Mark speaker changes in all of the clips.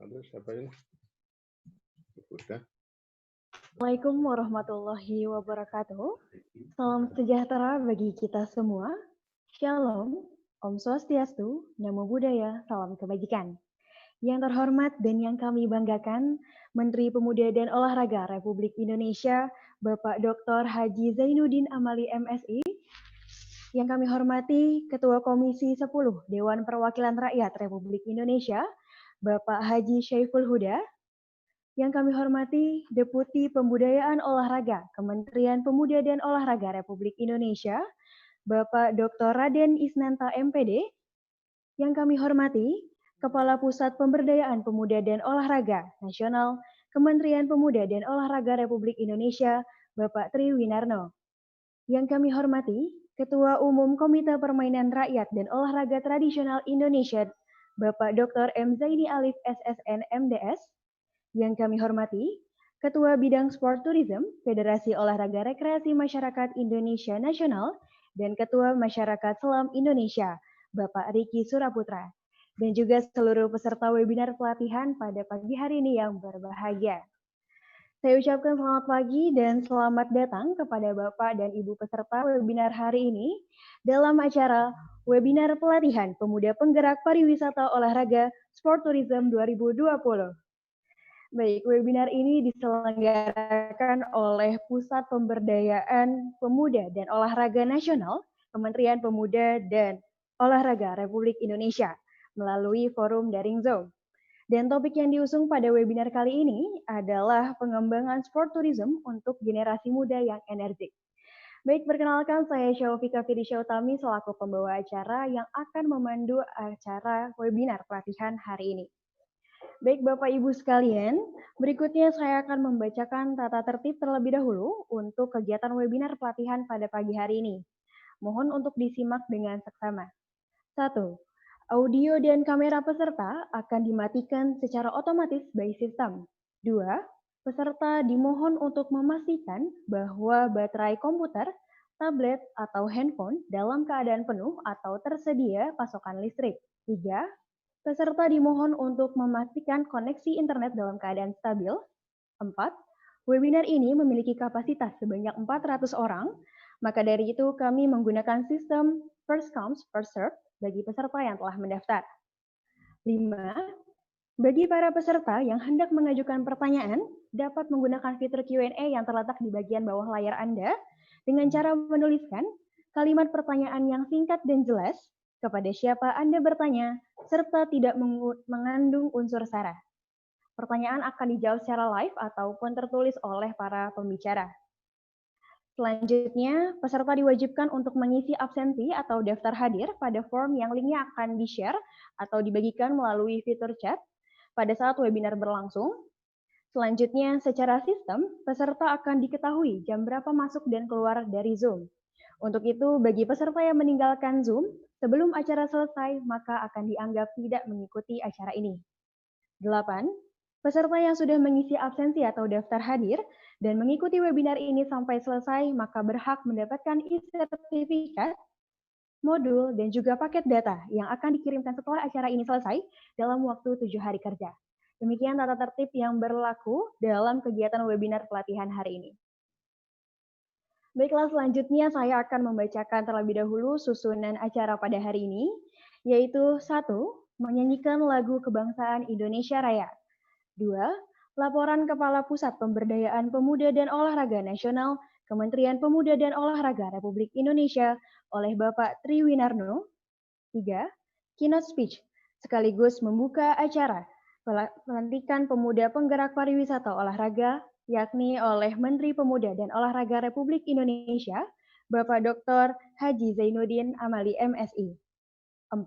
Speaker 1: Halo, siapa ini? Udah.
Speaker 2: Assalamualaikum warahmatullahi wabarakatuh. Salam sejahtera bagi kita semua. Shalom, Om Swastiastu, Namo Buddhaya, salam kebajikan. Yang terhormat dan yang kami banggakan, Menteri Pemuda dan Olahraga Republik Indonesia, Bapak Dr. Haji Zainuddin Amali MSI. Yang kami hormati, Ketua Komisi 10 Dewan Perwakilan Rakyat Republik Indonesia, Bapak Haji Syaiful Huda. Yang kami hormati, Deputi Pembudayaan Olahraga Kementerian Pemuda dan Olahraga Republik Indonesia, Bapak Dr. Raden Isnanta MPD. Yang kami hormati, Kepala Pusat Pemberdayaan Pemuda dan Olahraga Nasional Kementerian Pemuda dan Olahraga Republik Indonesia, Bapak Tri Winarno. Yang kami hormati, Ketua Umum Komite Permainan Rakyat dan Olahraga Tradisional Indonesia, Bapak Dr. M. Zaini Alif SSN MDS. Yang kami hormati, Ketua Bidang Sport Tourism, Federasi Olahraga Rekreasi Masyarakat Indonesia Nasional, dan Ketua Masyarakat Selam Indonesia, Bapak Riki Suraputra, dan juga seluruh peserta webinar pelatihan pada pagi hari ini yang berbahagia. Saya ucapkan selamat pagi dan selamat datang kepada Bapak dan Ibu peserta webinar hari ini dalam acara Webinar Pelatihan Pemuda Penggerak Pariwisata Olahraga Sport Tourism 2020. Baik, webinar ini diselenggarakan oleh Pusat Pemberdayaan Pemuda dan Olahraga Nasional, Kementerian Pemuda dan Olahraga Republik Indonesia, melalui forum daring Zoom. Dan topik yang diusung pada webinar kali ini adalah pengembangan sport tourism untuk generasi muda yang energik. Baik, perkenalkan saya Syaufika Firisya Utami selaku pembawa acara yang akan memandu acara webinar pelatihan hari ini. Baik Bapak Ibu sekalian, berikutnya saya akan membacakan tata tertib terlebih dahulu untuk kegiatan webinar pelatihan pada pagi hari ini. Mohon untuk disimak dengan seksama. 1. Audio dan kamera peserta akan dimatikan secara otomatis by system. 2. Peserta dimohon untuk memastikan bahwa baterai komputer, tablet, atau handphone dalam keadaan penuh atau tersedia pasokan listrik. 3. Peserta dimohon untuk memastikan koneksi internet dalam keadaan stabil. 4. Webinar ini memiliki kapasitas sebanyak 400 orang, maka dari itu kami menggunakan sistem first come, first serve bagi peserta yang telah mendaftar. 5. Bagi para peserta yang hendak mengajukan pertanyaan, dapat menggunakan fitur Q&A yang terletak di bagian bawah layar Anda dengan cara menuliskan kalimat pertanyaan yang singkat dan jelas, kepada siapa Anda bertanya, serta tidak mengandung unsur sara. Pertanyaan akan dijawab secara live ataupun tertulis oleh para pembicara. Selanjutnya, peserta diwajibkan untuk mengisi absensi atau daftar hadir pada form yang linknya akan di-share atau dibagikan melalui fitur chat pada saat webinar berlangsung. Selanjutnya, secara sistem, peserta akan diketahui jam berapa masuk dan keluar dari Zoom. Untuk itu, bagi peserta yang meninggalkan Zoom sebelum acara selesai, maka akan dianggap tidak mengikuti acara ini. 8. Peserta yang sudah mengisi absensi atau daftar hadir dan mengikuti webinar ini sampai selesai, maka berhak mendapatkan e-sertifikat, modul, dan juga paket data yang akan dikirimkan setelah acara ini selesai dalam waktu 7 hari kerja. Demikian tata tertib yang berlaku dalam kegiatan webinar pelatihan hari ini. Baiklah, selanjutnya saya akan membacakan terlebih dahulu susunan acara pada hari ini, yaitu 1. Menyanyikan lagu kebangsaan Indonesia Raya. 2. Laporan Kepala Pusat Pemberdayaan Pemuda dan Olahraga Nasional Kementerian Pemuda dan Olahraga Republik Indonesia oleh Bapak Tri Winarno. 3. Keynote speech, sekaligus membuka acara pelantikan pemuda penggerak pariwisata olahraga, yakni oleh Menteri Pemuda dan Olahraga Republik Indonesia, Bapak Dr. Haji Zainuddin Amali MSI. 4.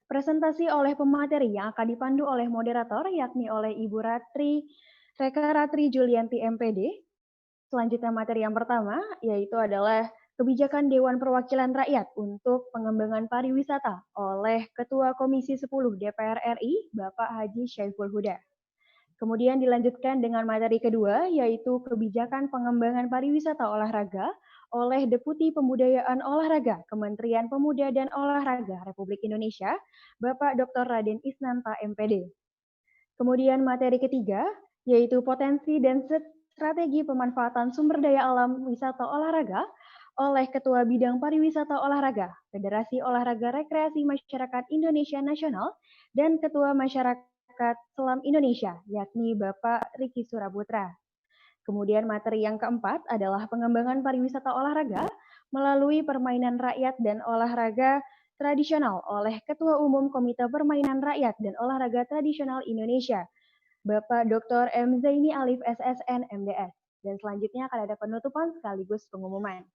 Speaker 2: Presentasi oleh pemateri yang akan dipandu oleh moderator, yakni oleh Ibu Reka Ratri Julianti MPD. Selanjutnya materi yang pertama, yaitu adalah Kebijakan Dewan Perwakilan Rakyat untuk Pengembangan Pariwisata oleh Ketua Komisi 10 DPR RI, Bapak Haji Syaiful Huda. Kemudian dilanjutkan dengan materi kedua, yaitu Kebijakan Pengembangan Pariwisata Olahraga oleh Deputi Pembudayaan Olahraga Kementerian Pemuda dan Olahraga Republik Indonesia, Bapak Dr. Raden Isnanta MPD. Kemudian materi ketiga, yaitu potensi dan strategi pemanfaatan sumber daya alam wisata olahraga oleh Ketua Bidang Pariwisata Olahraga, Federasi Olahraga Rekreasi Masyarakat Indonesia Nasional, dan Ketua Masyarakat Selam Indonesia, yakni Bapak Riki Suraputra. Kemudian materi yang keempat adalah pengembangan pariwisata olahraga melalui permainan rakyat dan olahraga tradisional oleh Ketua Umum Komite Permainan Rakyat dan Olahraga Tradisional Indonesia, Bapak Dr. M. Zaini Alif SSN MDS. Dan selanjutnya akan ada penutupan sekaligus pengumuman.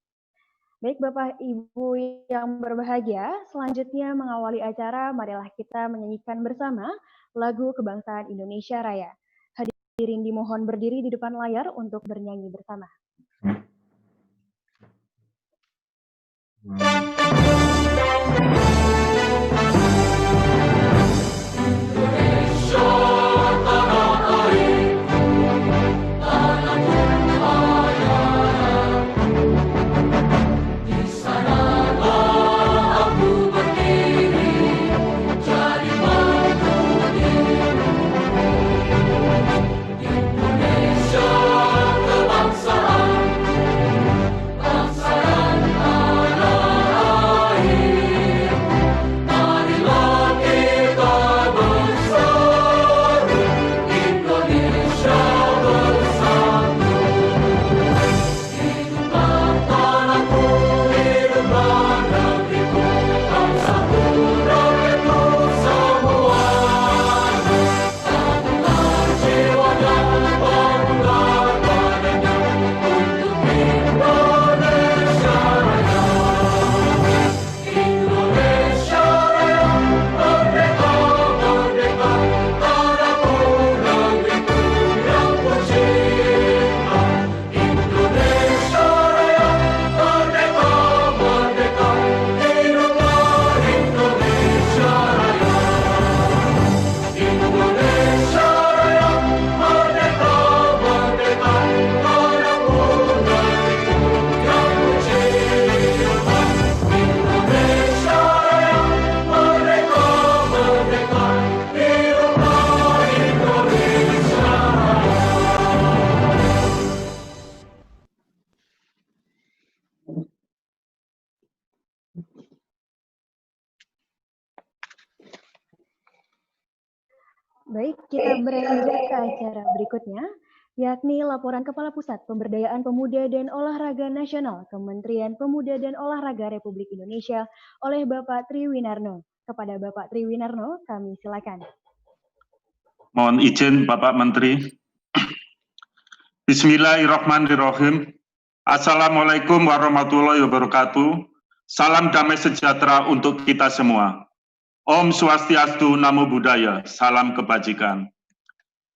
Speaker 2: Baik Bapak Ibu yang berbahagia, selanjutnya mengawali acara, marilah kita menyanyikan bersama lagu Kebangsaan Indonesia Raya. Hadirin dimohon berdiri di depan layar untuk bernyanyi bersama. Baik, kita beranjak ke acara berikutnya, yakni laporan Kepala Pusat Pemberdayaan Pemuda dan Olahraga Nasional Kementerian Pemuda dan Olahraga Republik Indonesia oleh Bapak Tri Winarno. Kepada Bapak Tri Winarno, kami silakan.
Speaker 3: Mohon izin Bapak Menteri. Bismillahirrahmanirrahim. Assalamualaikum warahmatullahi wabarakatuh. Salam damai sejahtera untuk kita semua. Om Swastiastu, Namo Buddhaya, salam kebajikan.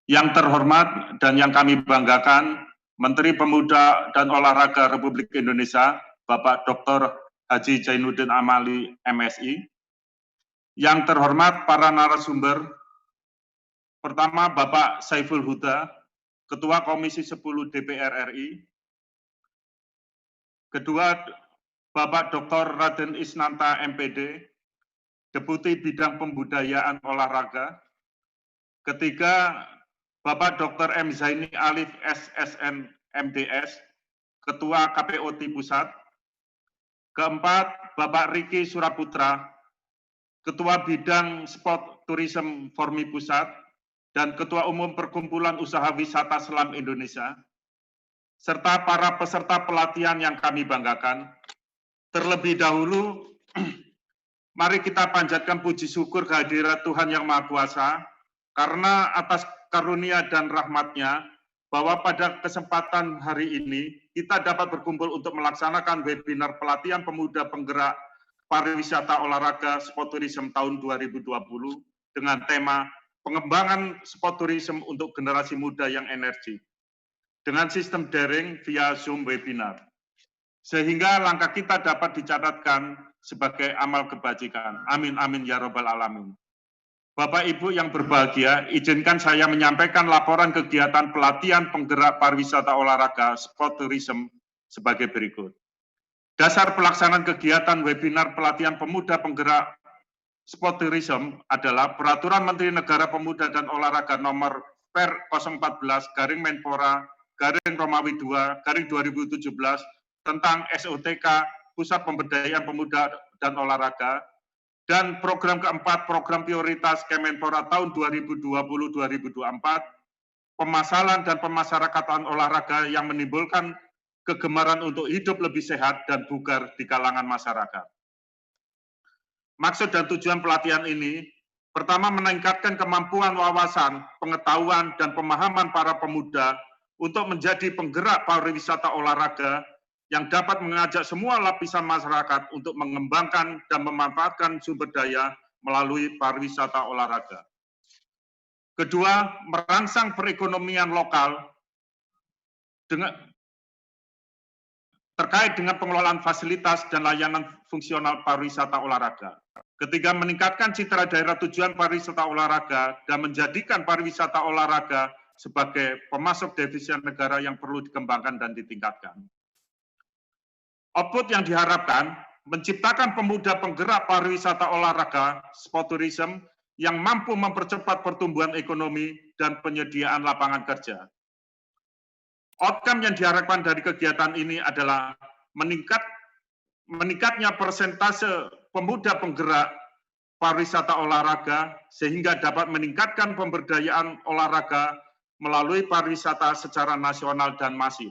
Speaker 3: Yang terhormat dan yang kami banggakan, Menteri Pemuda dan Olahraga Republik Indonesia, Bapak Dr. Haji Zainuddin Amali, MSI. Yang terhormat para narasumber, pertama Bapak Saiful Huda, Ketua Komisi 10 DPR RI. Kedua, Bapak Dr. Raden Isnanta, MPD, Deputi Bidang Pembudayaan Olahraga. Ketiga, Bapak Dr. M. Zaini Alif SSN MDS, Ketua KPOT Pusat. Keempat, Bapak Riki Suraputra, Ketua Bidang Sport Tourism Formi Pusat, dan Ketua Umum Perkumpulan Usaha Wisata Selam Indonesia, serta para peserta pelatihan yang kami banggakan. Terlebih dahulu, mari kita panjatkan puji syukur kehadirat Tuhan Yang Maha Kuasa, karena atas karunia dan rahmat-Nya, bahwa pada kesempatan hari ini, kita dapat berkumpul untuk melaksanakan webinar pelatihan pemuda penggerak pariwisata olahraga sport tourism tahun 2020, dengan tema pengembangan sport tourism untuk generasi muda yang energi, dengan sistem daring via Zoom webinar, sehingga langkah kita dapat dicatatkan sebagai amal kebajikan. Amin, amin, ya robbal alamin. Bapak Ibu yang berbahagia, izinkan saya menyampaikan laporan kegiatan pelatihan penggerak pariwisata olahraga sport tourism sebagai berikut. Dasar pelaksanaan kegiatan webinar pelatihan pemuda penggerak sport tourism adalah Peraturan Menteri Negara Pemuda dan Olahraga Nomor Per 014/Menpora/Romawi II/2017 tentang SOTK Pusat Pemberdayaan Pemuda dan Olahraga, dan program keempat, program prioritas Kemenpora tahun 2020-2024, pemasaran dan pemasyarakatan olahraga yang menimbulkan kegemaran untuk hidup lebih sehat dan bugar di kalangan masyarakat. Maksud dan tujuan pelatihan ini, pertama, meningkatkan kemampuan wawasan, pengetahuan, dan pemahaman para pemuda untuk menjadi penggerak pariwisata olahraga yang dapat mengajak semua lapisan masyarakat untuk mengembangkan dan memanfaatkan sumber daya melalui pariwisata olahraga. Kedua, merangsang perekonomian lokal terkait dengan pengelolaan fasilitas dan layanan fungsional pariwisata olahraga. Ketiga, meningkatkan citra daerah tujuan pariwisata olahraga dan menjadikan pariwisata olahraga sebagai pemasok devisa negara yang perlu dikembangkan dan ditingkatkan. Output yang diharapkan, menciptakan pemuda penggerak pariwisata olahraga, sport tourism, yang mampu mempercepat pertumbuhan ekonomi dan penyediaan lapangan kerja. Outcome yang diharapkan dari kegiatan ini adalah meningkatnya persentase pemuda penggerak pariwisata olahraga sehingga dapat meningkatkan pemberdayaan olahraga melalui pariwisata secara nasional dan masif.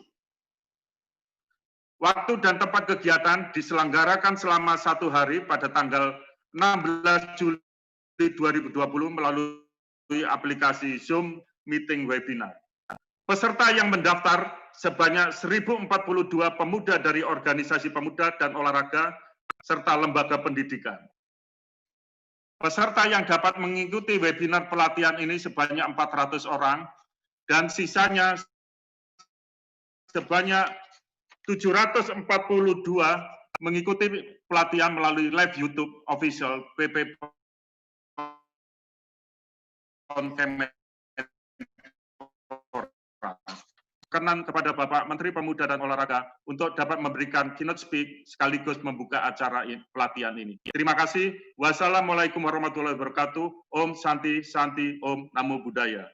Speaker 3: Waktu dan tempat kegiatan diselenggarakan selama 1 hari pada tanggal 16 Juli 2020 melalui aplikasi Zoom Meeting Webinar. Peserta yang mendaftar sebanyak 1.042 pemuda dari organisasi pemuda dan olahraga serta lembaga pendidikan. Peserta yang dapat mengikuti webinar pelatihan ini sebanyak 400 orang dan sisanya sebanyak 742 mengikuti pelatihan melalui live YouTube official PP Kemenpora. Kenan kepada Bapak Menteri Pemuda dan Olahraga untuk dapat memberikan keynote speak sekaligus membuka acara pelatihan ini. Terima kasih. Wassalamualaikum warahmatullahi wabarakatuh. Om Santi Santi Om Namo Buddhaya.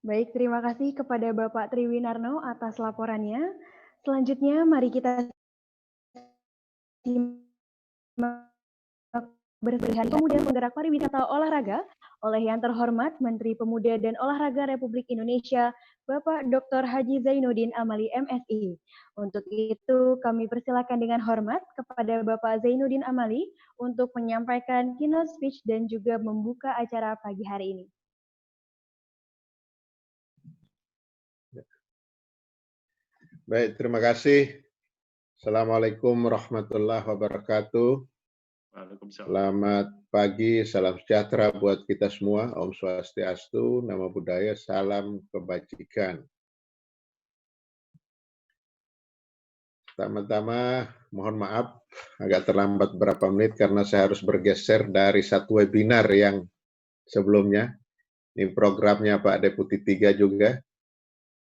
Speaker 2: Baik, terima kasih kepada Bapak Triwinarno atas laporannya. Selanjutnya, mari kita simak berpilihan pemuda penggerak pariwisata olahraga oleh yang terhormat Menteri Pemuda dan Olahraga Republik Indonesia, Bapak Dr. Haji Zainuddin Amali MSI. Untuk itu, kami persilakan dengan hormat kepada Bapak Zainuddin Amali untuk menyampaikan keynote speech dan juga membuka acara pagi hari ini.
Speaker 1: Baik, terima kasih. Assalamualaikum warahmatullahi wabarakatuh.
Speaker 3: Waalaikumsalam.
Speaker 1: Selamat pagi, salam sejahtera buat kita semua. Om Swastiastu, Namo Buddhaya, salam kebajikan. Pertama-tama, mohon maaf agak terlambat beberapa menit karena saya harus bergeser dari satu webinar yang sebelumnya. Ini programnya Pak Deputi 3 juga.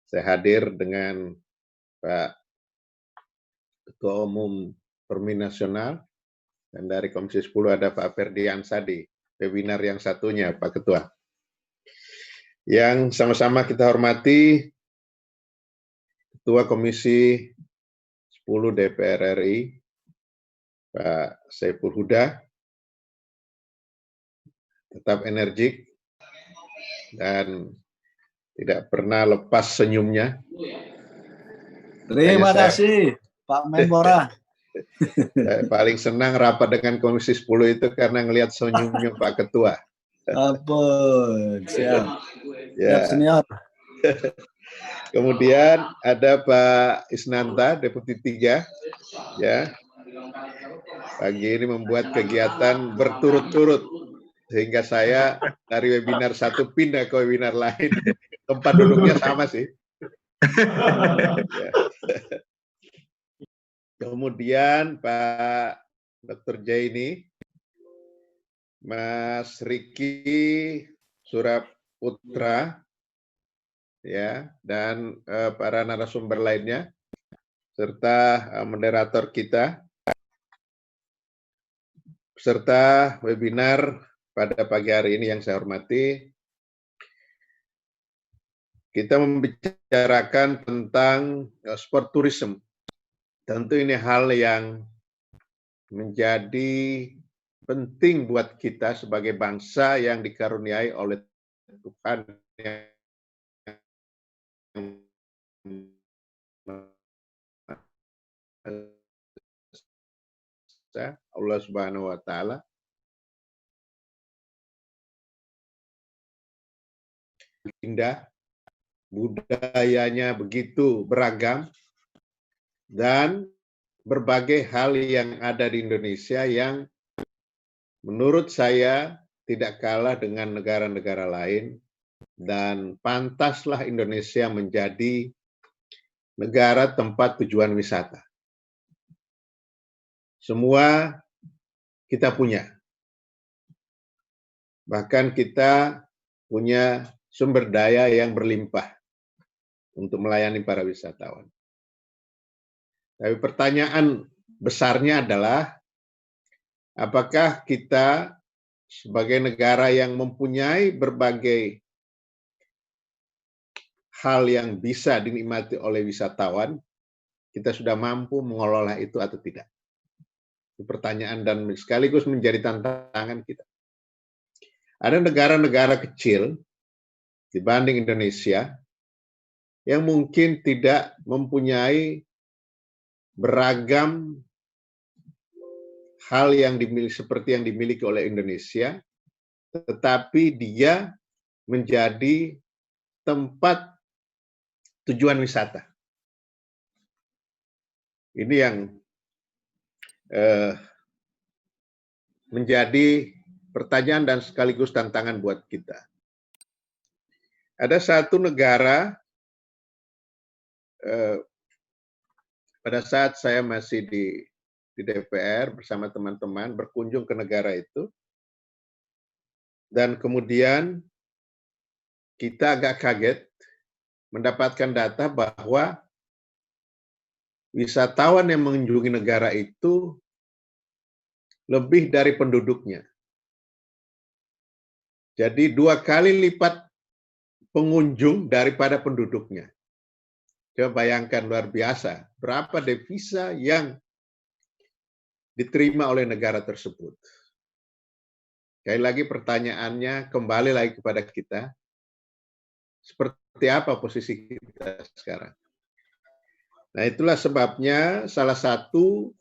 Speaker 1: Saya hadir dengan Pak Ketua Umum Permi Nasional, dan dari Komisi 10 ada Pak Ferdiansyah di webinar yang satunya, Pak Ketua. Yang sama-sama kita hormati Ketua Komisi 10 DPR RI, Pak Saiful Huda, tetap energik dan tidak pernah lepas senyumnya.
Speaker 4: Terima kasih, Pak Menpora.
Speaker 1: Saya paling senang rapat dengan Komisi 10 itu karena ngelihat senyumnya Pak Ketua.
Speaker 4: Ampun, siap.
Speaker 1: Ya.
Speaker 4: Siap, senior.
Speaker 1: Kemudian ada Pak Isnanta, Deputi 3. Ya. Pagi ini membuat kegiatan berturut-turut sehingga saya dari webinar satu pindah ke webinar lain. Tempat duduknya sama sih. Ya. Kemudian Pak Dr. Jaini, Mas Riki Suraputra, ya, dan para narasumber lainnya, serta moderator kita, peserta webinar pada pagi hari ini yang saya hormati. Kita membicarakan tentang sport tourism. Tentu ini hal yang menjadi penting buat kita sebagai bangsa yang dikaruniai oleh Tuhan yang Allah Subhanahu wa taala. Indah, budayanya begitu beragam, dan berbagai hal yang ada di Indonesia yang menurut saya tidak kalah dengan negara-negara lain, dan pantaslah Indonesia menjadi negara tempat tujuan wisata. Semua kita punya. Bahkan kita punya sumber daya yang berlimpah untuk melayani para wisatawan. Tapi pertanyaan besarnya adalah, apakah kita sebagai negara yang mempunyai berbagai hal yang bisa dinikmati oleh wisatawan, kita sudah mampu mengelola itu atau tidak? Itu pertanyaan dan sekaligus menjadi tantangan kita. Ada negara-negara kecil dibanding Indonesia yang mungkin tidak mempunyai beragam hal yang dimiliki seperti yang dimiliki oleh Indonesia, tetapi dia menjadi tempat tujuan wisata. Ini yang menjadi pertanyaan dan sekaligus tantangan buat kita. Ada satu negara, pada saat saya masih di DPR bersama teman-teman berkunjung ke negara itu, dan kemudian kita agak kaget mendapatkan data bahwa wisatawan yang mengunjungi negara itu lebih dari penduduknya. Jadi 2 kali lipat pengunjung daripada penduduknya. Coba bayangkan, luar biasa berapa devisa yang diterima oleh negara tersebut. Sekali lagi pertanyaannya kembali lagi kepada kita, seperti apa posisi kita sekarang? Nah, itulah sebabnya salah satu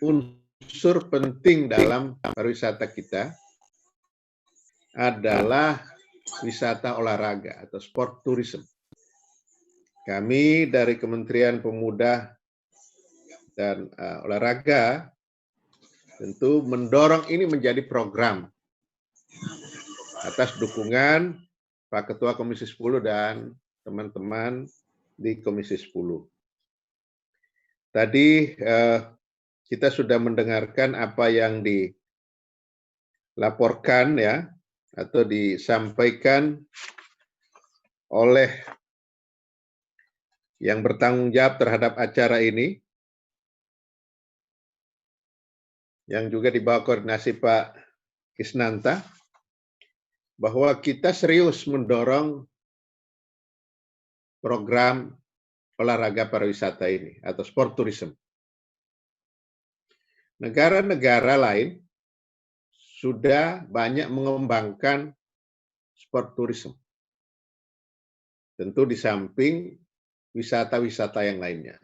Speaker 1: unsur penting dalam pariwisata kita adalah wisata olahraga atau sport tourism. Kami dari Kementerian Pemuda dan Olahraga tentu mendorong ini menjadi program atas dukungan Pak Ketua Komisi 10 dan teman-teman di Komisi 10. Tadi kita sudah mendengarkan apa yang dilaporkan ya, atau disampaikan oleh yang bertanggung jawab terhadap acara ini, yang juga di bawah koordinasi Pak Isnanta, bahwa kita serius mendorong program olahraga pariwisata ini atau sport tourism. Negara-negara lain sudah banyak mengembangkan sport tourism. Tentu di samping wisata-wisata yang lainnya.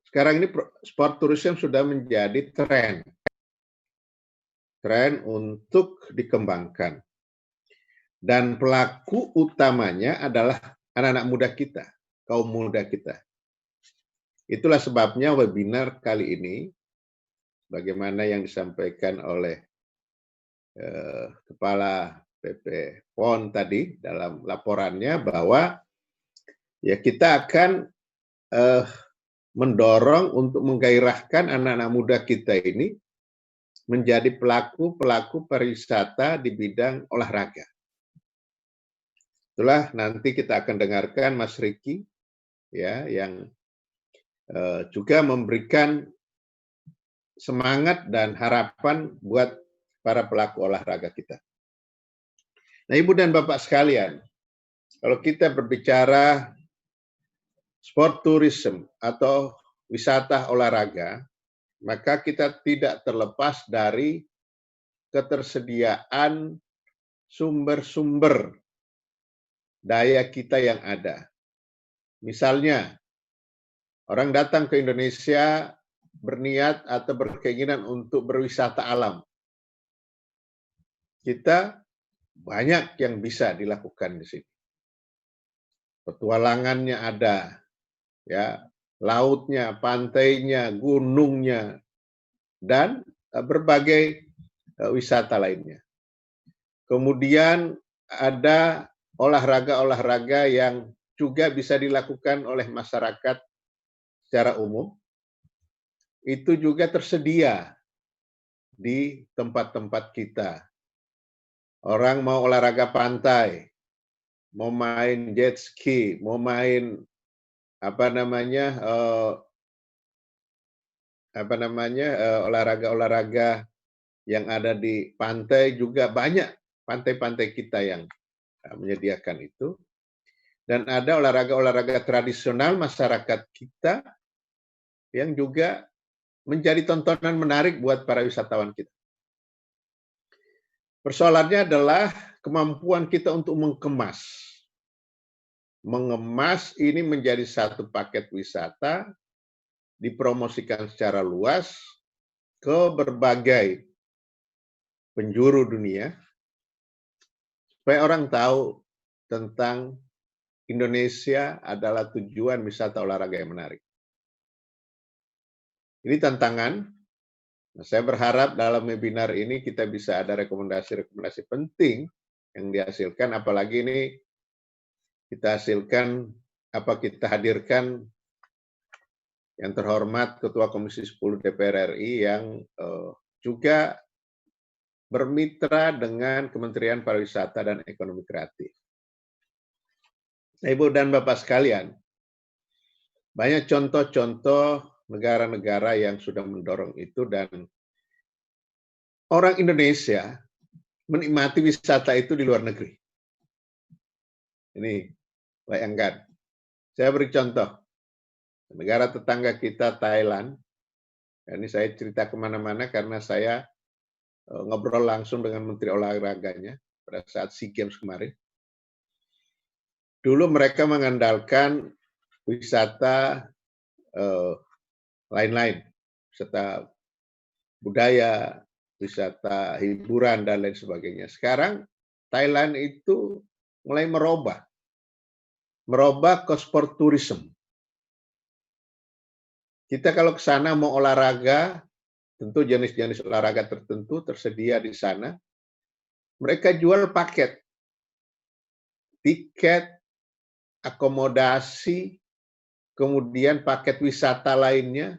Speaker 1: Sekarang ini sport tourism sudah menjadi tren untuk dikembangkan. Dan pelaku utamanya adalah anak-anak muda kita, kaum muda kita. Itulah sebabnya webinar kali ini, bagaimana yang disampaikan oleh Kepala PP PON tadi dalam laporannya, bahwa ya kita akan mendorong untuk menggairahkan anak-anak muda kita ini menjadi pelaku pariwisata di bidang olahraga. Itulah nanti kita akan dengarkan Mas Riki ya yang juga memberikan semangat dan harapan buat para pelaku olahraga kita. Nah, Ibu dan Bapak sekalian, kalau kita berbicara sport tourism atau wisata olahraga, maka kita tidak terlepas dari ketersediaan sumber-sumber daya kita yang ada. Misalnya, orang datang ke Indonesia berniat atau berkeinginan untuk berwisata alam. Kita banyak yang bisa dilakukan di sini. Petualangannya ada, ya, lautnya, pantainya, gunungnya, dan berbagai wisata lainnya. Kemudian ada olahraga-olahraga yang juga bisa dilakukan oleh masyarakat secara umum. Itu juga tersedia di tempat-tempat kita. Orang mau olahraga pantai, mau main jet ski, mau main olahraga-olahraga yang ada di pantai juga banyak pantai-pantai kita yang menyediakan itu. Dan ada olahraga-olahraga tradisional masyarakat kita yang juga menjadi tontonan menarik buat para wisatawan kita. Persoalannya adalah kemampuan kita untuk mengemas. Mengemas ini menjadi satu paket wisata, dipromosikan secara luas ke berbagai penjuru dunia, supaya orang tahu tentang Indonesia adalah tujuan wisata olahraga yang menarik. Ini tantangan. Saya berharap dalam webinar ini kita bisa ada rekomendasi-rekomendasi penting yang dihasilkan, apalagi ini kita hadirkan yang terhormat Ketua Komisi 10 DPR RI yang juga bermitra dengan Kementerian Pariwisata dan Ekonomi Kreatif. Nah, Ibu dan Bapak sekalian, banyak contoh-contoh negara-negara yang sudah mendorong itu, dan orang Indonesia menikmati wisata itu di luar negeri. Ini bayangkan. Saya beri contoh. Negara tetangga kita, Thailand. Ini saya cerita kemana-mana karena saya ngobrol langsung dengan Menteri Olahraganya pada saat SEA Games kemarin. Dulu mereka mengandalkan wisata lain-lain, wisata budaya, wisata hiburan, dan lain sebagainya. Sekarang Thailand itu mulai merubah ke sport tourism. Kita kalau ke sana mau olahraga, tentu jenis-jenis olahraga tertentu tersedia di sana. Mereka jual paket, tiket, akomodasi, kemudian paket wisata lainnya,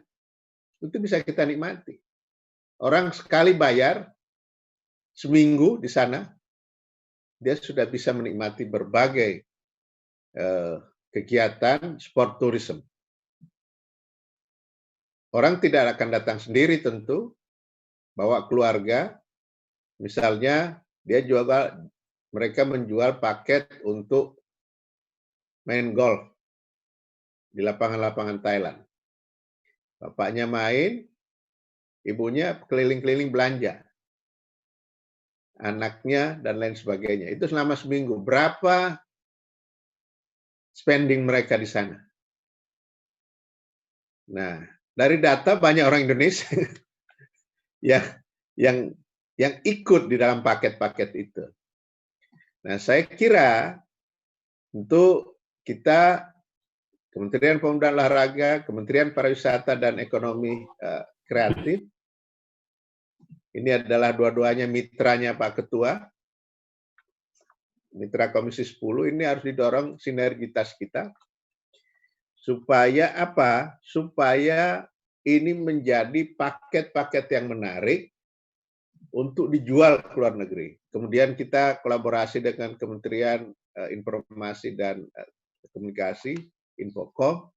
Speaker 1: itu bisa kita nikmati. Orang sekali bayar, seminggu di sana, dia sudah bisa menikmati berbagai kegiatan sport tourism. Orang tidak akan datang sendiri tentu, bawa keluarga, misalnya mereka menjual paket untuk main golf di lapangan-lapangan Thailand. Bapaknya main, ibunya keliling-keliling belanja. Anaknya dan lain sebagainya. Itu selama seminggu. Berapa spending mereka di sana? Nah, dari data banyak orang Indonesia yang ikut di dalam paket-paket itu. Nah, saya kira untuk kita, Kementerian Pemuda dan Olahraga, Kementerian Pariwisata dan Ekonomi Kreatif, ini adalah dua-duanya mitranya Pak Ketua, mitra Komisi 10, ini harus didorong sinergitas kita, supaya apa? Supaya ini menjadi paket-paket yang menarik, untuk dijual ke luar negeri. Kemudian kita kolaborasi dengan Kementerian Informasi dan Komunikasi, Infocom.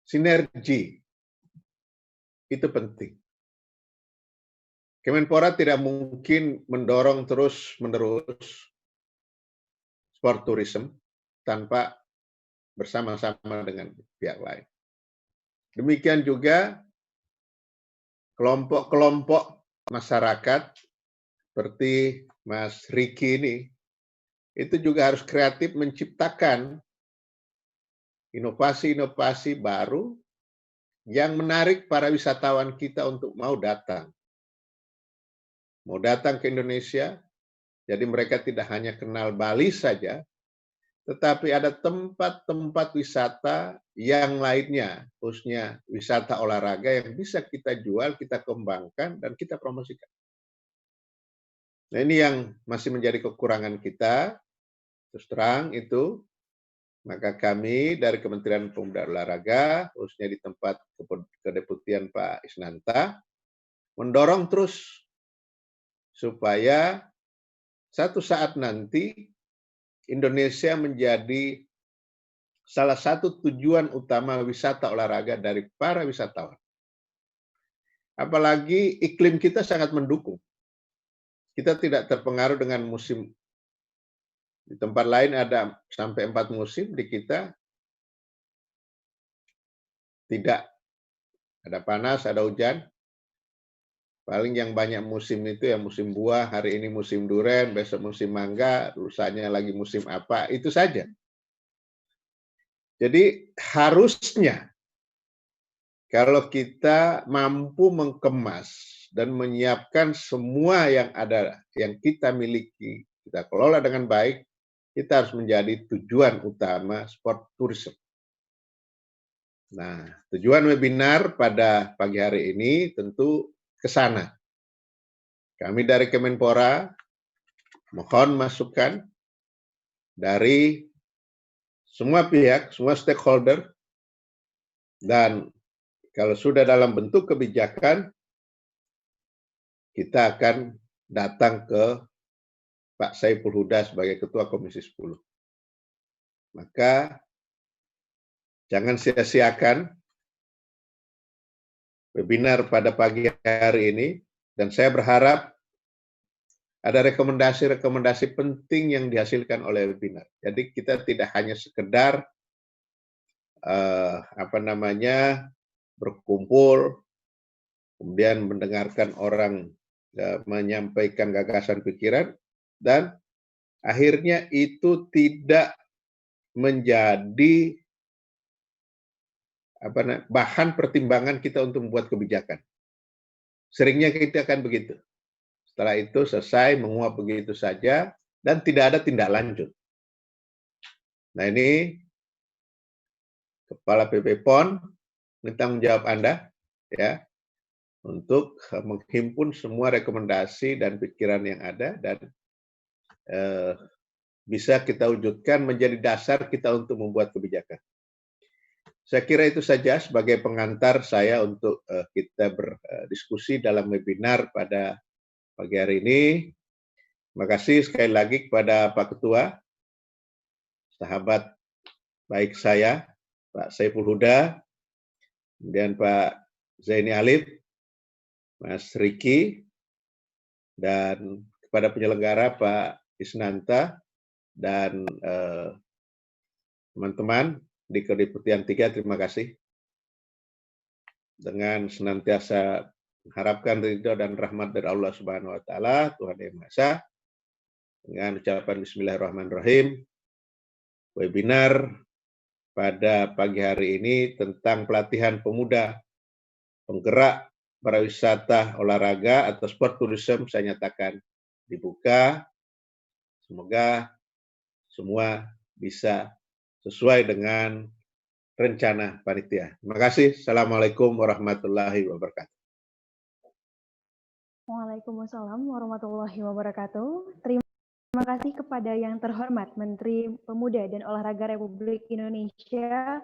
Speaker 1: Sinergi itu penting. Kemenpora tidak mungkin mendorong terus-menerus sport tourism tanpa bersama-sama dengan pihak lain. Demikian juga kelompok-kelompok masyarakat seperti Mas Riki ini, itu juga harus kreatif menciptakan inovasi-inovasi baru yang menarik para wisatawan kita untuk mau datang ke Indonesia. Jadi mereka tidak hanya kenal Bali saja, tetapi ada tempat-tempat wisata yang lainnya, khususnya wisata olahraga yang bisa kita jual, kita kembangkan, dan kita promosikan. Nah, ini yang masih menjadi kekurangan kita, terus terang itu. Maka kami dari Kementerian Pemuda dan Olahraga, khususnya di tempat kedeputian Pak Isnanta, mendorong terus supaya satu saat nanti Indonesia menjadi salah satu tujuan utama wisata olahraga dari para wisatawan. Apalagi iklim kita sangat mendukung. Kita tidak terpengaruh dengan musim. Di tempat lain ada sampai 4 musim, di kita tidak. Ada panas, ada hujan. Paling yang banyak musim itu ya musim buah, hari ini musim durian, besok musim mangga, lusanya lagi musim apa, itu saja. Jadi harusnya kalau kita mampu mengemas dan menyiapkan semua yang ada, yang kita miliki, kita kelola dengan baik, kita harus menjadi tujuan utama sport tourism. Nah, tujuan webinar pada pagi hari ini tentu ke sana. Kami dari Kemenpora mohon masukan dari semua pihak, semua stakeholder, dan kalau sudah dalam bentuk kebijakan, kita akan datang ke Pak Saiful Huda sebagai Ketua Komisi 10. Maka jangan sia-siakan webinar pada pagi hari ini, dan saya berharap ada rekomendasi-rekomendasi penting yang dihasilkan oleh webinar. Jadi kita tidak hanya sekedar berkumpul, kemudian mendengarkan orang menyampaikan gagasan pikiran, dan akhirnya itu tidak menjadi bahan pertimbangan kita untuk membuat kebijakan. Seringnya kita akan begitu. Setelah itu selesai menguap begitu saja dan tidak ada tindak lanjut. Nah, ini Kepala PP PON, ini tanggung jawab Anda ya untuk menghimpun semua rekomendasi dan pikiran yang ada dan bisa kita wujudkan menjadi dasar kita untuk membuat kebijakan. Saya kira itu saja sebagai pengantar saya untuk kita berdiskusi dalam webinar pada pagi hari ini. Terima kasih sekali lagi kepada Pak Ketua, sahabat baik saya, Pak Saiful Huda, kemudian Pak Zaini Alif, Mas Riki, dan kepada penyelenggara Pak Isnanta, dan teman-teman di Kedeputian 3, terima kasih. Dengan senantiasa mengharapkan ridho dan rahmat dari Allah Subhanahu wa Ta'ala, Tuhan Yang Maha Esa, dengan ucapan Bismillahirrahmanirrahim, webinar pada pagi hari ini tentang pelatihan pemuda penggerak pariwisata olahraga atau sport tourism saya nyatakan dibuka. Semoga semua bisa sesuai dengan rencana panitia. Terima kasih. Assalamualaikum warahmatullahi wabarakatuh.
Speaker 2: Waalaikumsalam warahmatullahi wabarakatuh. Terima kasih kepada yang terhormat Menteri Pemuda dan Olahraga Republik Indonesia